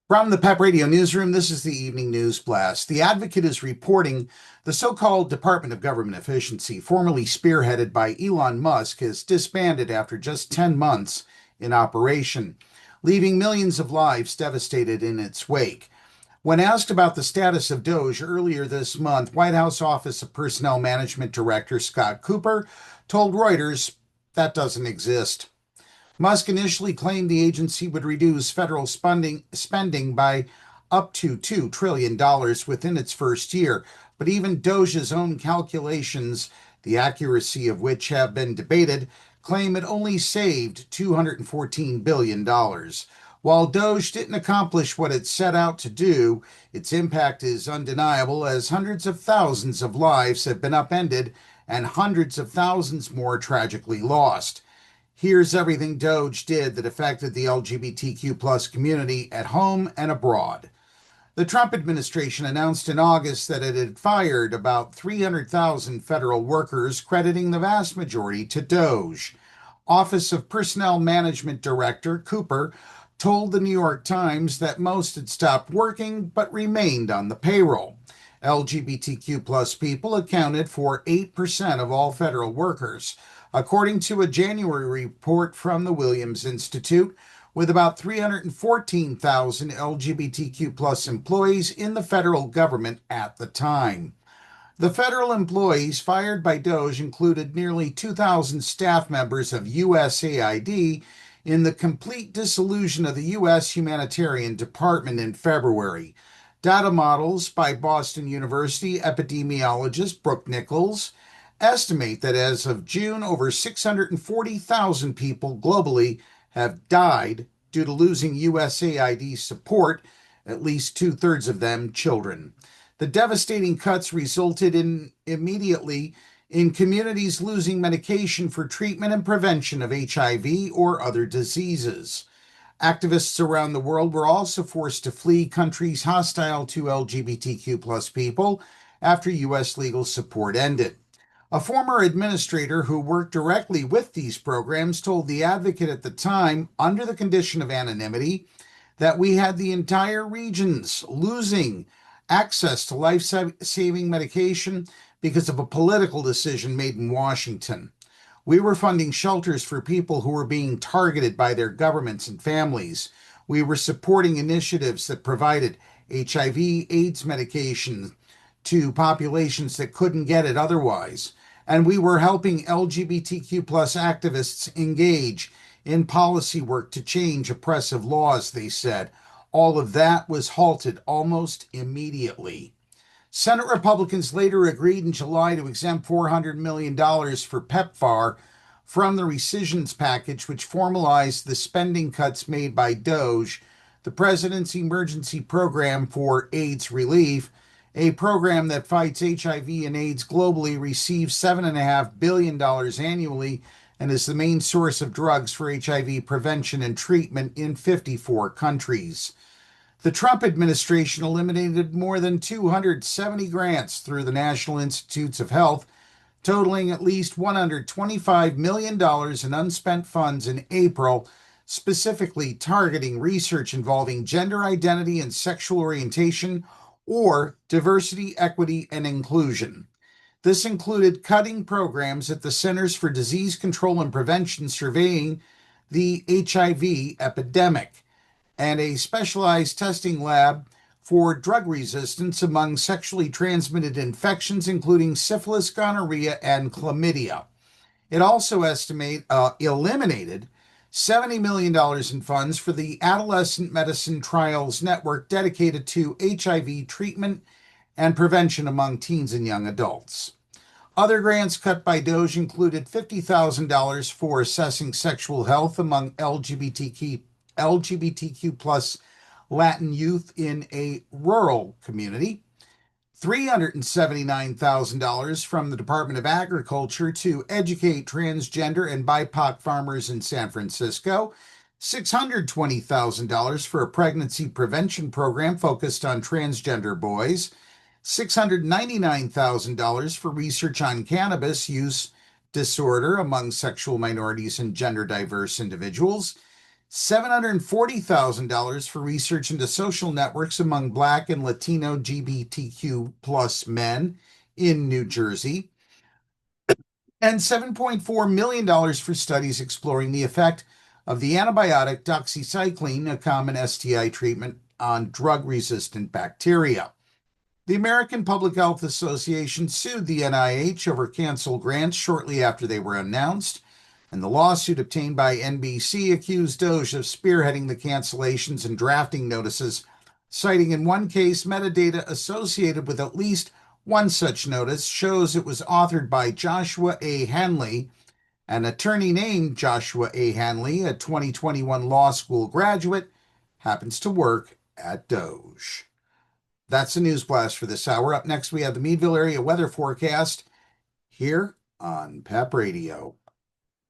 From the PEP Radio Newsroom, this is the Evening News Blast. The Advocate is reporting the so-called Department of Government Efficiency, formerly spearheaded by Elon Musk, has disbanded after just 10 months in operation, leaving millions of lives devastated in its wake. When asked about the status of DOGE earlier this month, White House Office of Personnel Management Director Scott Kupor told Reuters that doesn't exist. Musk initially claimed the agency would reduce federal spending by up to $2 trillion within its first year, but even DOGE's own calculations, the accuracy of which have been debated, claim it only saved $214 billion. While DOGE didn't accomplish what it set out to do, its impact is undeniable as hundreds of thousands of lives have been upended and hundreds of thousands more tragically lost. Here's everything DOGE did that affected the LGBTQ plus community at home and abroad. The Trump administration announced in August that it had fired about 300,000 federal workers, crediting the vast majority to DOGE. Office of Personnel Management Director Kupor told the New York Times that most had stopped working but remained on the payroll. LGBTQ plus people accounted for 8% of all federal workers, according to a January report from the Williams Institute, with about 314,000 LGBTQ plus employees in the federal government at the time. The federal employees fired by DOGE included nearly 2,000 staff members of USAID in the complete dissolution of the U.S. Humanitarian Department in February. Data models by Boston University epidemiologist Brooke Nichols estimate that as of June, over 640,000 people globally have died due to losing USAID support, at least two-thirds of them children. The devastating cuts resulted immediately in communities losing medication for treatment and prevention of HIV or other diseases. Activists around the world were also forced to flee countries hostile to LGBTQ plus people after U.S. legal support ended. A former administrator who worked directly with these programs told The Advocate at the time, under the condition of anonymity, that we had the entire regions losing access to life-saving medication because of a political decision made in Washington. We were funding shelters for people who were being targeted by their governments and families. We were supporting initiatives that provided HIV/AIDS medication to populations that couldn't get it otherwise. And we were helping LGBTQ plus activists engage in policy work to change oppressive laws, they said. All of that was halted almost immediately. Senate Republicans later agreed in July to exempt $400 million for PEPFAR from the rescissions package, which formalized the spending cuts made by DOGE, the President's Emergency Program for AIDS Relief. A program that fights HIV and AIDS globally receives $7.5 billion annually and is the main source of drugs for HIV prevention and treatment in 54 countries. The Trump administration eliminated more than 270 grants through the National Institutes of Health, totaling at least $125 million in unspent funds in April, specifically targeting research involving gender identity and sexual orientation, or diversity, equity, and inclusion. This included cutting programs at the Centers for Disease Control and Prevention surveying the HIV epidemic, and a specialized testing lab for drug resistance among sexually transmitted infections, including syphilis, gonorrhea, and chlamydia. It also eliminated $70 million in funds for the Adolescent Medicine Trials Network dedicated to HIV treatment and prevention among teens and young adults. Other grants cut by DOGE included $50,000 for assessing sexual health among LGBTQ plus Latin youth in a rural community, $379,000 from the Department of Agriculture to educate transgender and BIPOC farmers in San Francisco, $620,000 for a pregnancy prevention program focused on transgender boys, $699,000 for research on cannabis use disorder among sexual minorities and gender diverse individuals, $740,000 for research into social networks among Black and Latino LGBTQ plus men in New Jersey, and $7.4 million for studies exploring the effect of the antibiotic doxycycline, a common STI treatment, on drug-resistant bacteria. The American Public Health Association sued the NIH over canceled grants shortly after they were announced, and the lawsuit obtained by NBC accused DOGE of spearheading the cancellations and drafting notices, citing in one case metadata associated with at least one such notice shows it was authored by Joshua A. Hanley, an attorney named Joshua A. Hanley, a 2021 law school graduate, happens to work at DOGE. That's the news blast for this hour. Up next, we have the Meadville area weather forecast here on PEP Radio.